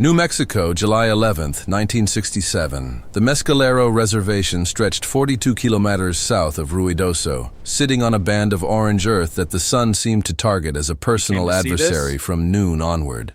New Mexico, July 11th, 1967. The Mescalero Reservation stretched 42 kilometers south of Ruidoso, sitting on a band of orange earth that the sun seemed to target as a personal adversary from noon onward.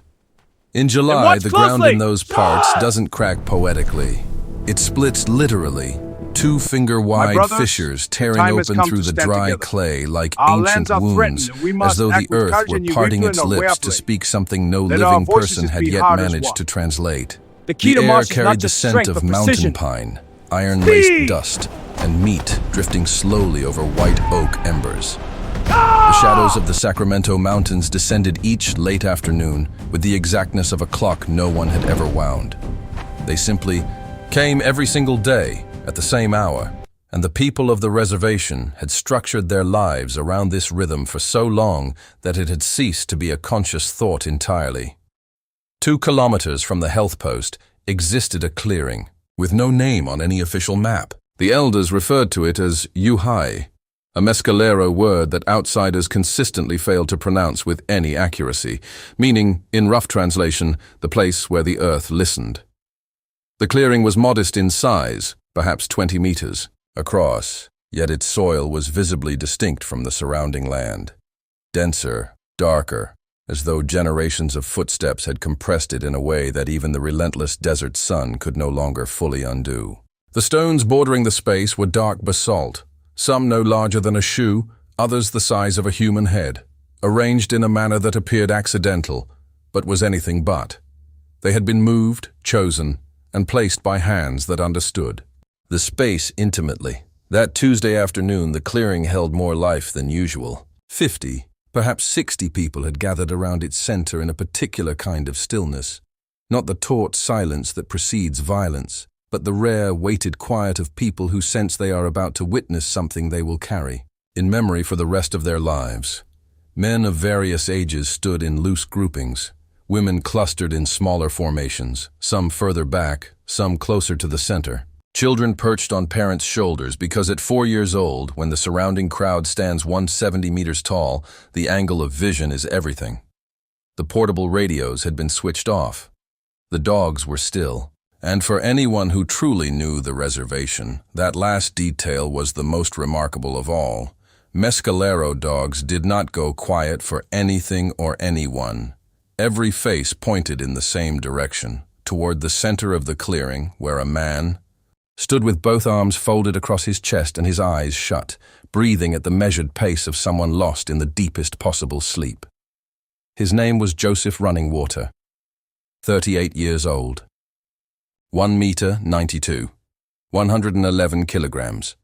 In July, the ground in those parts doesn't crack poetically. It splits literally. Two finger-wide fissures tearing open through the dry clay like ancient wounds, as though the earth were parting its lips to speak something no living person had yet managed to translate. The air carried the scent of mountain pine, iron-laced dust, and meat drifting slowly over white oak embers. The shadows of the Sacramento Mountains descended each late afternoon with the exactness of a clock no one had ever wound. They simply came every single day, at the same hour, and the people of the reservation had structured their lives around this rhythm for so long that it had ceased to be a conscious thought entirely. 2 kilometers from the health post existed a clearing, with no name on any official map. The elders referred to it as Yuhakini, a Mescalero word that outsiders consistently failed to pronounce with any accuracy, meaning, in rough translation, the place where the earth listened. The clearing was modest in size, perhaps 20 meters across, yet its soil was visibly distinct from the surrounding land. Denser, darker, as though generations of footsteps had compressed it in a way that even the relentless desert sun could no longer fully undo. The stones bordering the space were dark basalt, some no larger than a shoe, others the size of a human head, arranged in a manner that appeared accidental, but was anything but. They had been moved, chosen, and placed by hands that understood the space intimately. That Tuesday afternoon, the clearing held more life than usual. 50, perhaps 60 people had gathered around its center in a particular kind of stillness. Not the taut silence that precedes violence, but the rare, weighted quiet of people who sense they are about to witness something they will carry in memory for the rest of their lives. Men of various ages stood in loose groupings. Women clustered in smaller formations, some further back, some closer to the center. Children perched on parents' shoulders because at 4 years old, when the surrounding crowd stands 170 meters tall, the angle of vision is everything. The portable radios had been switched off. The dogs were still. And for anyone who truly knew the reservation, that last detail was the most remarkable of all. Mescalero dogs did not go quiet for anything or anyone. Every face pointed in the same direction, toward the center of the clearing, where a man stood with both arms folded across his chest and his eyes shut, breathing at the measured pace of someone lost in the deepest possible sleep. His name was Joseph Runningwater, 38 years old. 1 meter 92, 111 kilograms.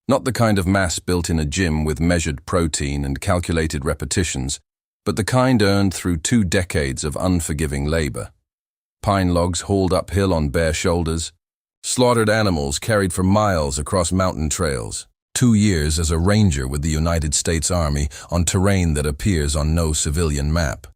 Not the kind of mass built in a gym with measured protein and calculated repetitions, but the kind earned through 2 decades of unforgiving labor. Pine logs hauled uphill on bare shoulders, slaughtered animals carried for miles across mountain trails, 2 years as a ranger with the United States Army on terrain that appears on no civilian map.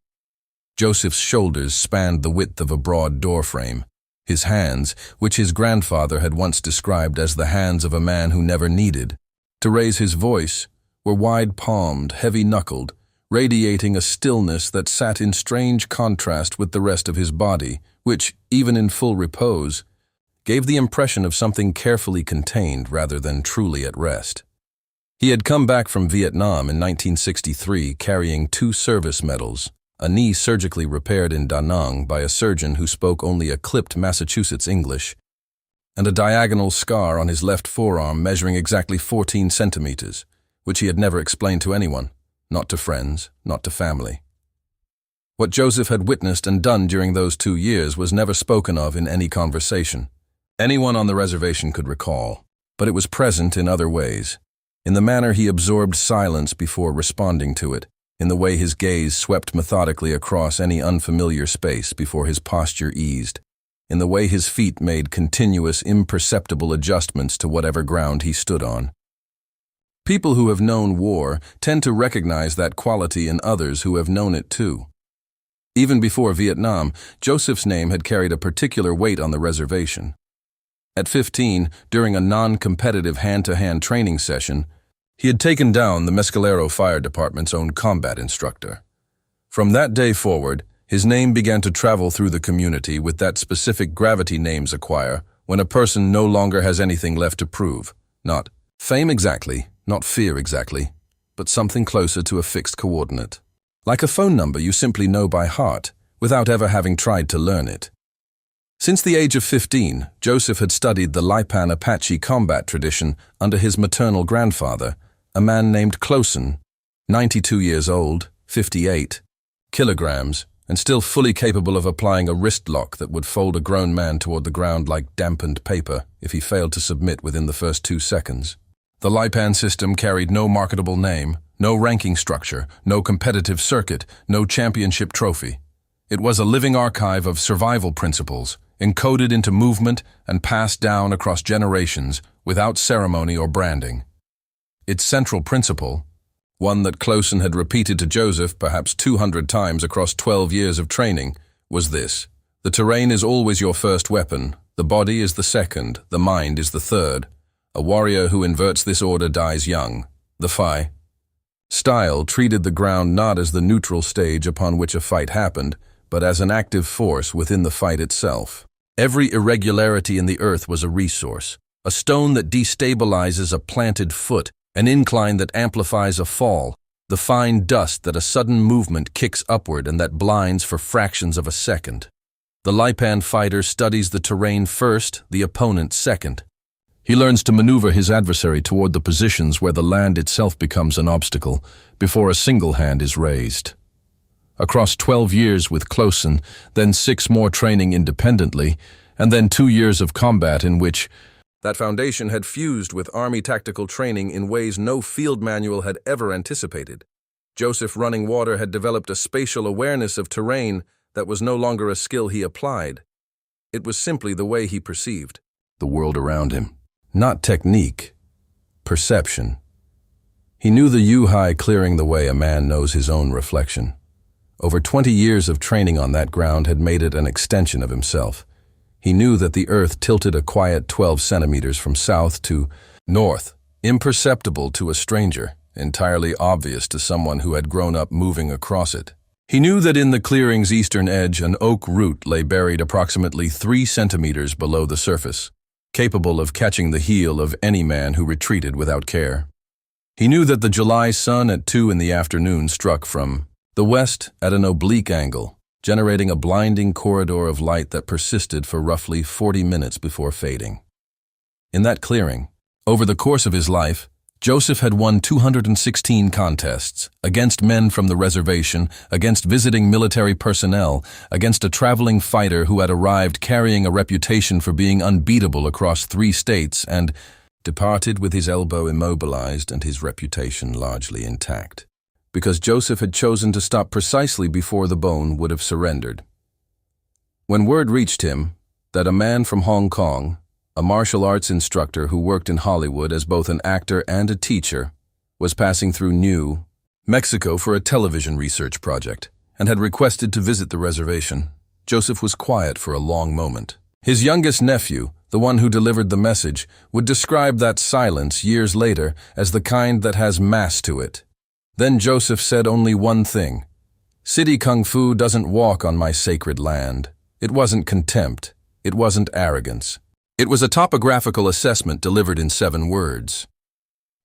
Joseph's shoulders spanned the width of a broad doorframe. His hands, which his grandfather had once described as the hands of a man who never needed to raise his voice, were wide-palmed, heavy-knuckled, radiating a stillness that sat in strange contrast with the rest of his body, which, even in full repose, gave the impression of something carefully contained rather than truly at rest. He had come back from Vietnam in 1963 carrying 2 service medals, a knee surgically repaired in Da Nang by a surgeon who spoke only a clipped Massachusetts English, and a diagonal scar on his left forearm measuring exactly 14 centimeters, which he had never explained to anyone, not to friends, not to family. What Joseph had witnessed and done during those 2 years was never spoken of in any conversation. Anyone on the reservation could recall, but it was present in other ways, in the manner he absorbed silence before responding to it, in the way his gaze swept methodically across any unfamiliar space before his posture eased, in the way his feet made continuous, imperceptible adjustments to whatever ground he stood on. People who have known war tend to recognize that quality in others who have known it too. Even before Vietnam, Joseph's name had carried a particular weight on the reservation. At 15, during a non-competitive hand-to-hand training session, he had taken down the Mescalero Fire Department's own combat instructor. From that day forward, His name began to travel through the community with that specific gravity names acquire when a person no longer has anything left to prove. Not fame exactly, not fear exactly, but something closer to a fixed coordinate. Like a phone number you simply know by heart, without ever having tried to learn it. Since the age of 15, Joseph had studied the Lipan Apache combat tradition under his maternal grandfather, a man named Closen, 92 years old, 58 kilograms, and still fully capable of applying a wrist lock that would fold a grown man toward the ground like dampened paper if he failed to submit within the first 2 seconds. The Lipan system carried no marketable name, no ranking structure, no competitive circuit, no championship trophy. It was a living archive of survival principles, encoded into movement and passed down across generations without ceremony or branding. Its central principle, one that Closen had repeated to Joseph perhaps 200 times across 12 years of training, was this: the terrain is always your first weapon, the body is the second, the mind is the third. A warrior who inverts this order dies young. The Phi style treated the ground not as the neutral stage upon which a fight happened, but as an active force within the fight itself. Every irregularity in the earth was a resource, a stone that destabilizes a planted foot, an incline that amplifies a fall, the fine dust that a sudden movement kicks upward and that blinds for fractions of a second. The Lipan fighter studies the terrain first, the opponent second. He learns to maneuver his adversary toward the positions where the land itself becomes an obstacle before a single hand is raised. Across 12 years with Closen, then 6 more training independently, and then 2 years of combat in which that foundation had fused with Army tactical training in ways no field manual had ever anticipated. Joseph Runningwater had developed a spatial awareness of terrain that was no longer a skill he applied. It was simply the way he perceived the world around him. Not technique, perception. He knew the Yuhai clearing the way a man knows his own reflection. Over 20 years of training on that ground had made it an extension of himself. He knew that the earth tilted a quiet 12 centimeters from south to north, imperceptible to a stranger, entirely obvious to someone who had grown up moving across it. He knew that in the clearing's eastern edge an oak root lay buried approximately 3 centimeters below the surface, capable of catching the heel of any man who retreated without care. He knew that the July sun at 2 in the afternoon struck from the west at an oblique angle, generating a blinding corridor of light that persisted for roughly 40 minutes before fading. In that clearing, over the course of his life, Joseph had won 216 contests, against men from the reservation, against visiting military personnel, against a traveling fighter who had arrived carrying a reputation for being unbeatable across 3 states and departed with his elbow immobilized and his reputation largely intact, because Joseph had chosen to stop precisely before the bone would have surrendered. When word reached him that a man from Hong Kong, a martial arts instructor who worked in Hollywood as both an actor and a teacher, was passing through New Mexico for a television research project and had requested to visit the reservation, Joseph was quiet for a long moment. His youngest nephew, the one who delivered the message, would describe that silence years later as the kind that has mass to it. Then Joseph said only one thing: "City Kung Fu doesn't walk on my sacred land." It wasn't contempt. It wasn't arrogance. It was a topographical assessment delivered in 7 words.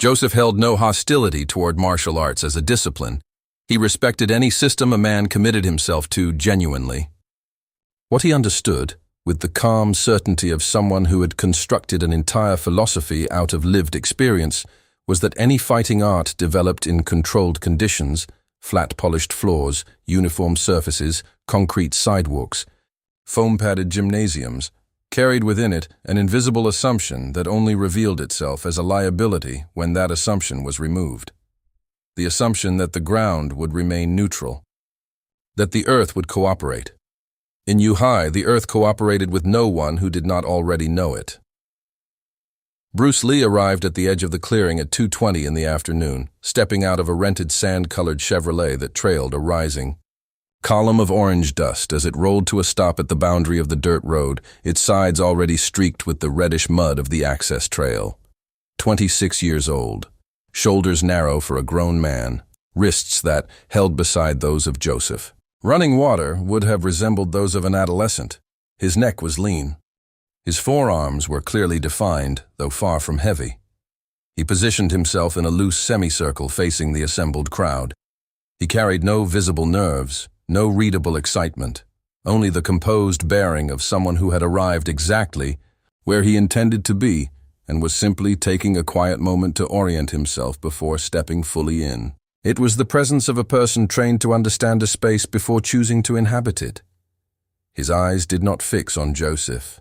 Joseph held no hostility toward martial arts as a discipline. He respected any system a man committed himself to genuinely. What he understood, with the calm certainty of someone who had constructed an entire philosophy out of lived experience, was that any fighting art developed in controlled conditions, flat polished floors, uniform surfaces, concrete sidewalks, foam-padded gymnasiums, carried within it an invisible assumption that only revealed itself as a liability when that assumption was removed. The assumption that the ground would remain neutral, that the earth would cooperate. In Yuhai, the earth cooperated with no one who did not already know it. Bruce Lee arrived at the edge of the clearing at 2:20 in the afternoon, stepping out of a rented sand-colored Chevrolet that trailed a rising column of orange dust as it rolled to a stop at the boundary of the dirt road, its sides already streaked with the reddish mud of the access trail. 26 years old, shoulders narrow for a grown man, wrists that held beside those of Joseph. Runningwater would have resembled those of an adolescent. His neck was lean. His forearms were clearly defined, though far from heavy. He positioned himself in a loose semicircle facing the assembled crowd. He carried no visible nerves, no readable excitement, only the composed bearing of someone who had arrived exactly where he intended to be and was simply taking a quiet moment to orient himself before stepping fully in. It was the presence of a person trained to understand a space before choosing to inhabit it. His eyes did not fix on Joseph.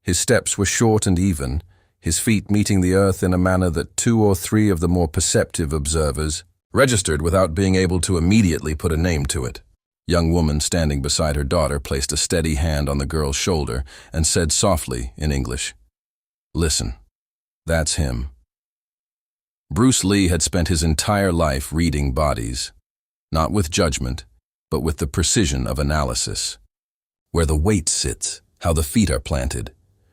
His steps were short and even, his feet meeting the earth in a manner that 2 or 3 of the more perceptive observers registered without being able to immediately put a name to it. A young woman standing beside her daughter placed a steady hand on the girl's shoulder and said softly in English, "Listen, that's him." Bruce Lee had spent his entire life reading bodies, not with judgment, but with the precision of analysis. Where the weight sits, how the feet are planted,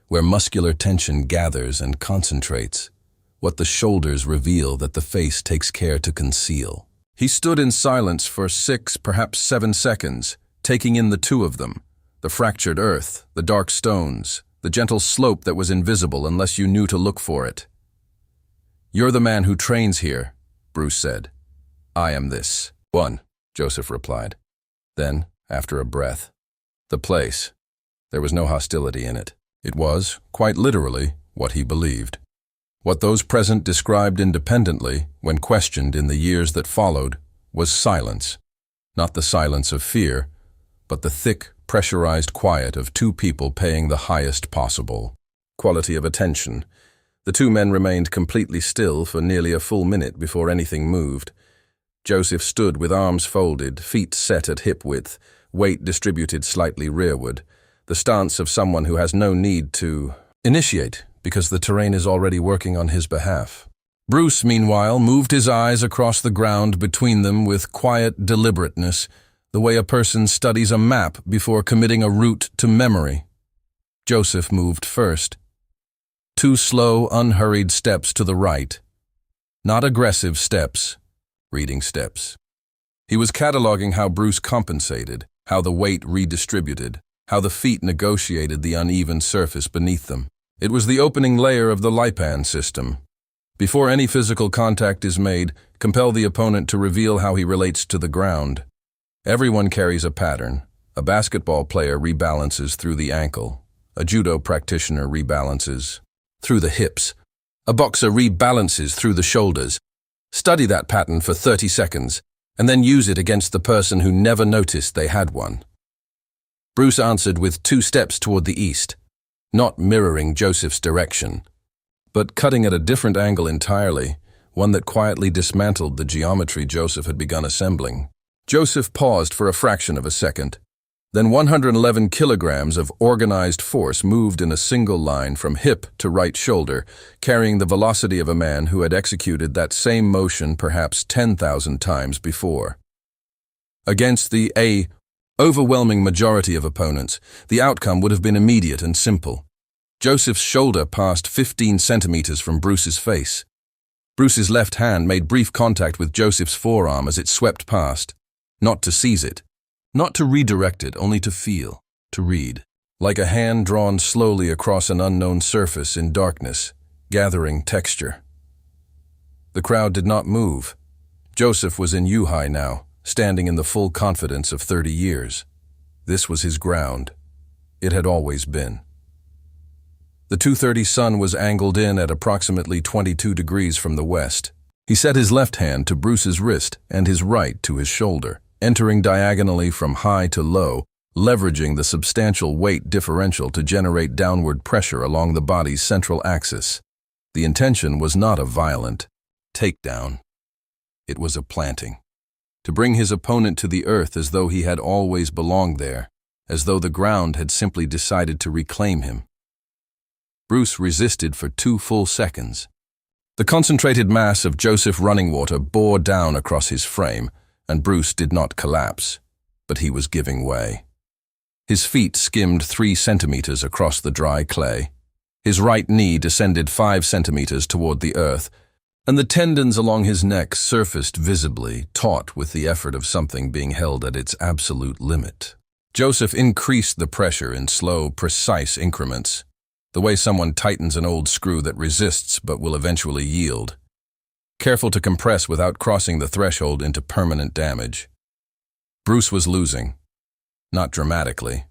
where muscular tension gathers and concentrates, what the shoulders reveal that the face takes care to conceal. He stood in silence for 6, perhaps 7 seconds, taking in the 2 of them, the fractured earth, the dark stones, the gentle slope that was invisible unless you knew to look for it. "You're the man who trains here," Bruce said. "I am this one," Joseph replied. Then, after a breath, "The place." There was no hostility in it. It was, quite literally, what he believed. What those present described independently, when questioned in the years that followed, was silence. Not the silence of fear, but the thick, pressurized quiet of 2 people paying the highest possible quality of attention. The 2 men remained completely still for nearly a full minute before anything moved. Joseph stood with arms folded, feet set at hip width, weight distributed slightly rearward, the stance of someone who has no need to initiate because the terrain is already working on his behalf. Bruce, meanwhile, moved his eyes across the ground between them with quiet deliberateness, the way a person studies a map before committing a route to memory. Joseph moved first. 2 slow, unhurried steps to the right. Not aggressive steps, reading steps. He was cataloging how Bruce compensated, how the weight redistributed, how the feet negotiated the uneven surface beneath them. It was the opening layer of the Lipan system. Before any physical contact is made, compel the opponent to reveal how he relates to the ground. Everyone carries a pattern. A basketball player rebalances through the ankle. A judo practitioner rebalances through the hips. A boxer rebalances through the shoulders. Study that pattern for 30 seconds, and then use it against the person who never noticed they had one. Bruce answered with 2 steps toward the east, not mirroring Joseph's direction, but cutting at a different angle entirely, one that quietly dismantled the geometry Joseph had begun assembling. Joseph paused for a fraction of a second. Then 111 kilograms of organized force moved in a single line from hip to right shoulder, carrying the velocity of a man who had executed that same motion perhaps 10,000 times before. Against the overwhelming majority of opponents, the outcome would have been immediate and simple. Joseph's shoulder passed 15 centimeters from Bruce's face. Bruce's left hand made brief contact with Joseph's forearm as it swept past, not to seize it, not to redirect it, only to feel, to read, like a hand drawn slowly across an unknown surface in darkness, gathering texture. The crowd did not move. Joseph was in Yuhai now, standing in the full confidence of 30 years. This was his ground. It had always been. The 2:30 sun was angled in at approximately 22 degrees from the west. He set his left hand to Bruce's wrist and his right to his shoulder, entering diagonally from high to low, leveraging the substantial weight differential to generate downward pressure along the body's central axis. The intention was not a violent takedown. It was a planting. To bring his opponent to the earth as though he had always belonged there, as though the ground had simply decided to reclaim him. Bruce resisted for 2 full seconds. The concentrated mass of Joseph Runningwater bore down across his frame, and Bruce did not collapse, but he was giving way. His feet skimmed 3 centimeters across the dry clay. His right knee descended 5 centimeters toward the earth, and the tendons along his neck surfaced visibly, taut with the effort of something being held at its absolute limit. Joseph increased the pressure in slow, precise increments, the way someone tightens an old screw that resists but will eventually yield, careful to compress without crossing the threshold into permanent damage. Bruce was losing, not dramatically.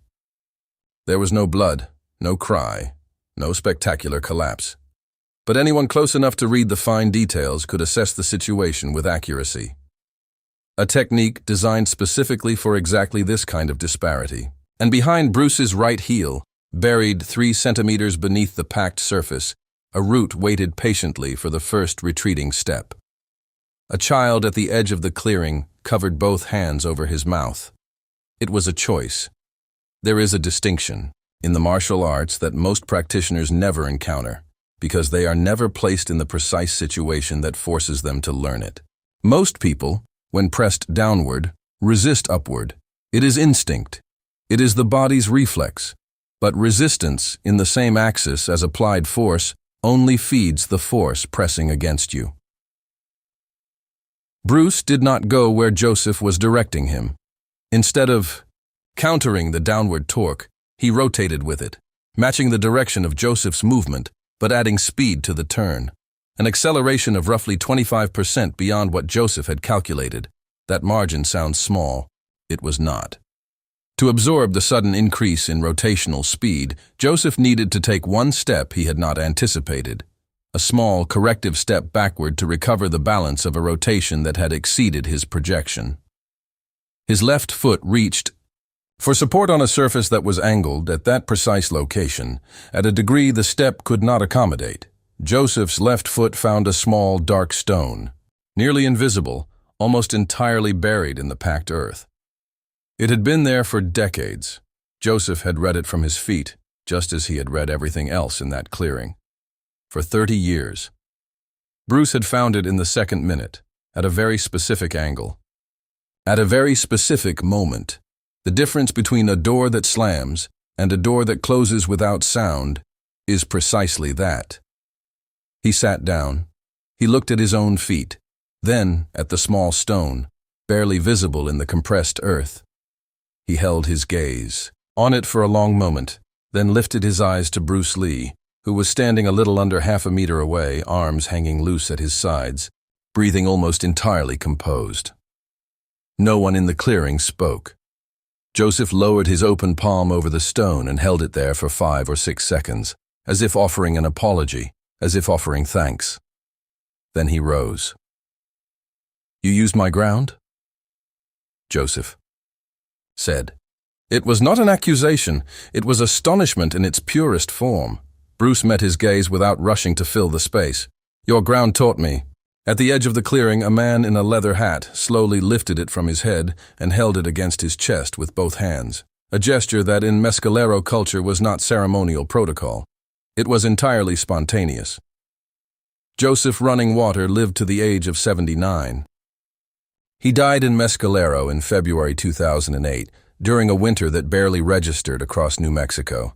There was no blood, no cry, no spectacular collapse. But anyone close enough to read the fine details could assess the situation with accuracy. A technique designed specifically for exactly this kind of disparity. And behind Bruce's right heel, buried 3 centimeters beneath the packed surface, a root waited patiently for the first retreating step. A child at the edge of the clearing covered both hands over his mouth. It was a choice. There is a distinction in the martial arts that most practitioners never encounter, because they are never placed in the precise situation that forces them to learn it. Most people, when pressed downward, resist upward. It is instinct. It is the body's reflex. But resistance, in the same axis as applied force, only feeds the force pressing against you. Bruce did not go where Joseph was directing him. Instead of countering the downward torque, he rotated with it, matching the direction of Joseph's movement, but adding speed to the turn, an acceleration of roughly 25% beyond what Joseph had calculated. That margin sounds small. It was not. To absorb the sudden increase in rotational speed, Joseph needed to take one step he had not anticipated, a small corrective step backward to recover the balance of a rotation that had exceeded his projection. His left foot reached for support on a surface that was angled at that precise location, at a degree the step could not accommodate. Joseph's left foot found a small, dark stone, nearly invisible, almost entirely buried in the packed earth. It had been there for decades. Joseph had read it from his feet, just as he had read everything else in that clearing. For 30 years. Bruce had found it in the second minute, at a very specific angle. At a very specific moment. The difference between a door that slams and a door that closes without sound is precisely that. He sat down. He looked at his own feet, then at the small stone, barely visible in the compressed earth. He held his gaze on it for a long moment, then lifted his eyes to Bruce Lee, who was standing a little under half a meter away, arms hanging loose at his sides, breathing almost entirely composed. No one in the clearing spoke. Joseph lowered his open palm over the stone and held it there for 5 or 6 seconds, as if offering an apology, as if offering thanks. Then he rose. "You used my ground?" Joseph said. It was not an accusation, it was astonishment in its purest form. Bruce met his gaze without rushing to fill the space. "Your ground taught me." At the edge of the clearing, a man in a leather hat slowly lifted it from his head and held it against his chest with both hands, a gesture that in Mescalero culture was not ceremonial protocol. It was entirely spontaneous. Joseph Runningwater lived to the age of 79. He died in Mescalero in February 2008, during a winter that barely registered across New Mexico.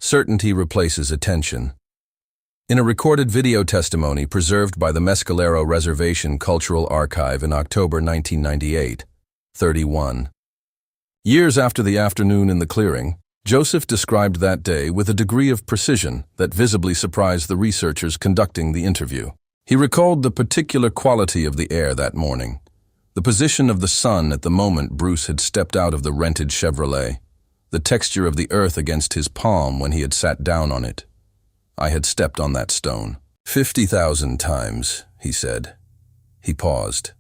Certainty replaces attention. In a recorded video testimony preserved by the Mescalero Reservation Cultural Archive in October 1998, 31. Years after the afternoon in the clearing, Joseph described that day with a degree of precision that visibly surprised the researchers conducting the interview. He recalled the particular quality of the air that morning, the position of the sun at the moment Bruce had stepped out of the rented Chevrolet, the texture of the earth against his palm when he had sat down on it. "I had stepped on that stone 50,000 times, he said. He paused.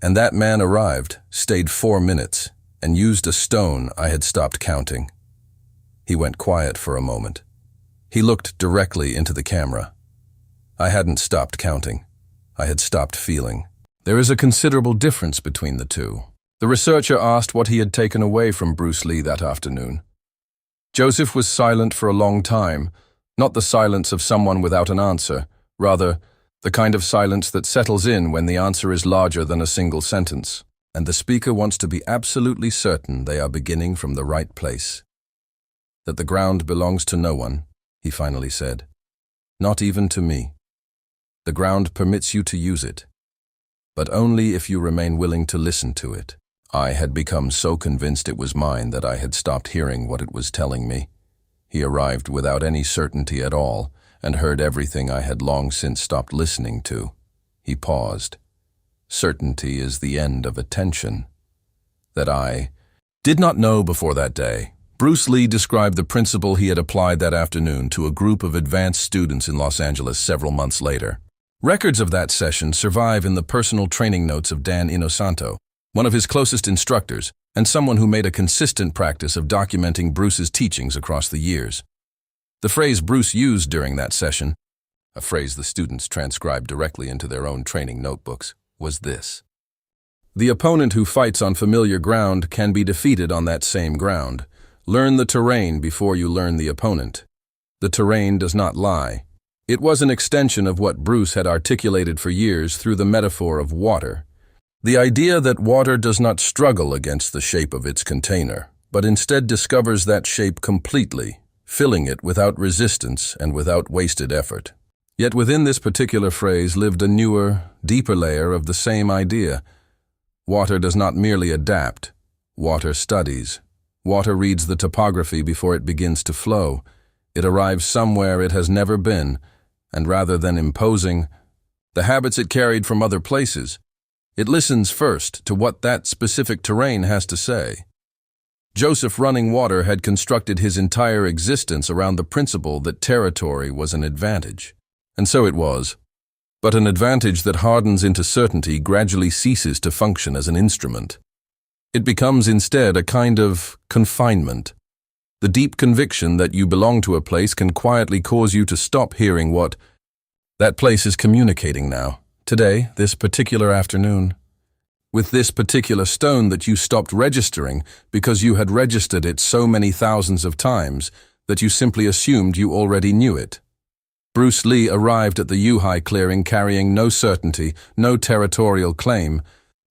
And that man arrived, stayed 4 minutes, and used a stone I had stopped counting. He went quiet for a moment. He looked directly into the camera. I hadn't stopped counting. I had stopped feeling. There is a considerable difference between the two. The researcher asked what he had taken away from Bruce Lee that afternoon. Joseph was silent for a long time, not the silence of someone without an answer, rather, the kind of silence that settles in when the answer is larger than a single sentence, and the speaker wants to be absolutely certain they are beginning from the right place. That the ground belongs to no one, he finally said. Not even to me. The ground permits you to use it, but only if you remain willing to listen to it. I had become so convinced it was mine that I had stopped hearing what it was telling me. He arrived without any certainty at all, and heard everything I had long since stopped listening to. He paused. Certainty is the end of attention. That I did not know before that day. Bruce Lee described the principle he had applied that afternoon to a group of advanced students in Los Angeles several months later. Records of that session survive in the personal training notes of Dan Inosanto, one of his closest instructors, and someone who made a consistent practice of documenting Bruce's teachings across the years. The phrase Bruce used during that session, a phrase the students transcribed directly into their own training notebooks, was this: "The opponent who fights on familiar ground can be defeated on that same ground. Learn the terrain before you learn the opponent. The terrain does not lie." It was an extension of what Bruce had articulated for years through the metaphor of water. The idea that water does not struggle against the shape of its container, but instead discovers that shape completely, filling it without resistance and without wasted effort. Yet within this particular phrase lived a newer, deeper layer of the same idea. Water does not merely adapt. Water studies. Water reads the topography before it begins to flow. It arrives somewhere it has never been, and rather than imposing the habits it carried from other places, it listens first to what that specific terrain has to say. Joseph Runningwater had constructed his entire existence around the principle that territory was an advantage. And so it was. But an advantage that hardens into certainty gradually ceases to function as an instrument. It becomes instead a kind of confinement. The deep conviction that you belong to a place can quietly cause you to stop hearing what that place is communicating now, today, this particular afternoon. With this particular stone that you stopped registering because you had registered it so many thousands of times that you simply assumed you already knew it. Bruce Lee arrived at the Yuhai clearing carrying no certainty, no territorial claim,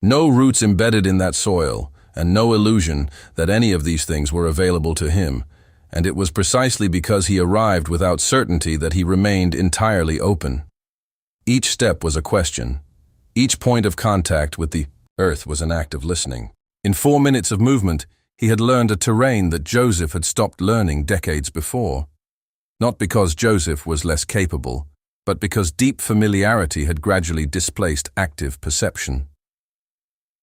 no roots embedded in that soil, and no illusion that any of these things were available to him, and it was precisely because he arrived without certainty that he remained entirely open. Each step was a question. Each point of contact with the earth was an act of listening. In 4 minutes of movement, he had learned a terrain that Joseph had stopped learning decades before. Not because Joseph was less capable, but because deep familiarity had gradually displaced active perception.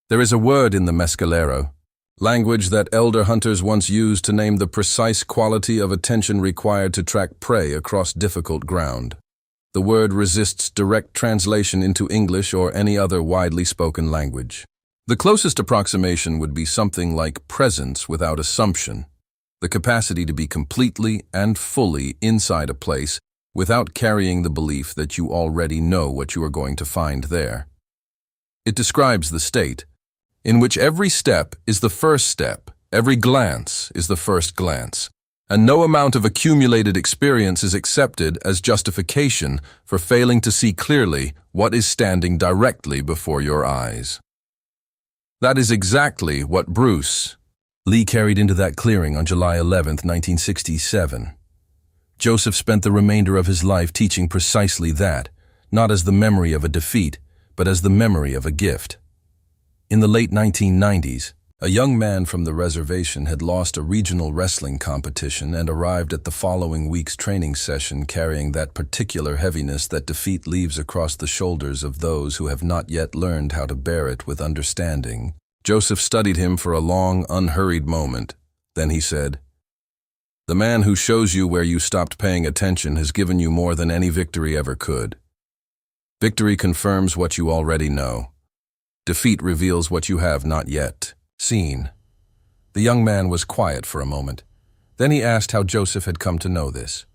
There is a word in the Mescalero, language that elder hunters once used to name the precise quality of attention required to track prey across difficult ground. The word resists direct translation into English or any other widely spoken language. The closest approximation would be something like presence without assumption, the capacity to be completely and fully inside a place without carrying the belief that you already know what you are going to find there. It describes the state in which every step is the first step, every glance is the first glance, and no amount of accumulated experience is accepted as justification for failing to see clearly what is standing directly before your eyes. That is exactly what Bruce Lee carried into that clearing on July 11, 1967. Joseph spent the remainder of his life teaching precisely that, not as the memory of a defeat, but as the memory of a gift. In the late 1990s, a young man from the reservation had lost a regional wrestling competition and arrived at the following week's training session carrying that particular heaviness that defeat leaves across the shoulders of those who have not yet learned how to bear it with understanding. Joseph studied him for a long, unhurried moment. Then he said, "The man who shows you where you stopped paying attention has given you more than any victory ever could. Victory confirms what you already know. Defeat reveals what you have not yet seen." The young man was quiet for a moment. Then he asked how Joseph had come to know this.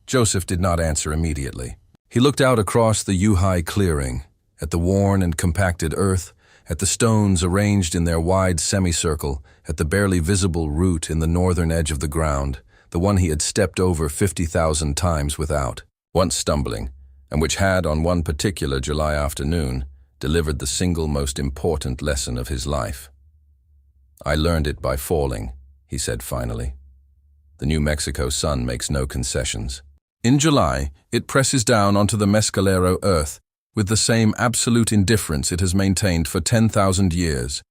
Joseph did not answer immediately. He looked out across the Yuhai clearing, at the worn and compacted earth, at the stones arranged in their wide semicircle, at the barely visible root in the northern edge of the ground, the one he had stepped over 50,000 times without, once stumbling, and which had, on one particular July afternoon, delivered the single most important lesson of his life. "I learned it by falling," he said finally. "The New Mexico sun makes no concessions. In July, it presses down onto the Mescalero Earth with the same absolute indifference it has maintained for 10,000 years,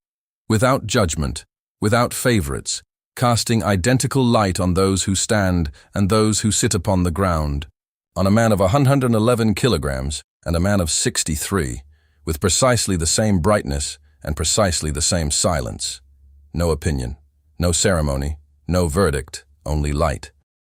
without judgment, without favorites, casting identical light on those who stand and those who sit upon the ground, on a man of 111 kilograms and a man of 63, with precisely the same brightness and precisely the same silence. No opinion, no ceremony, no verdict, only light.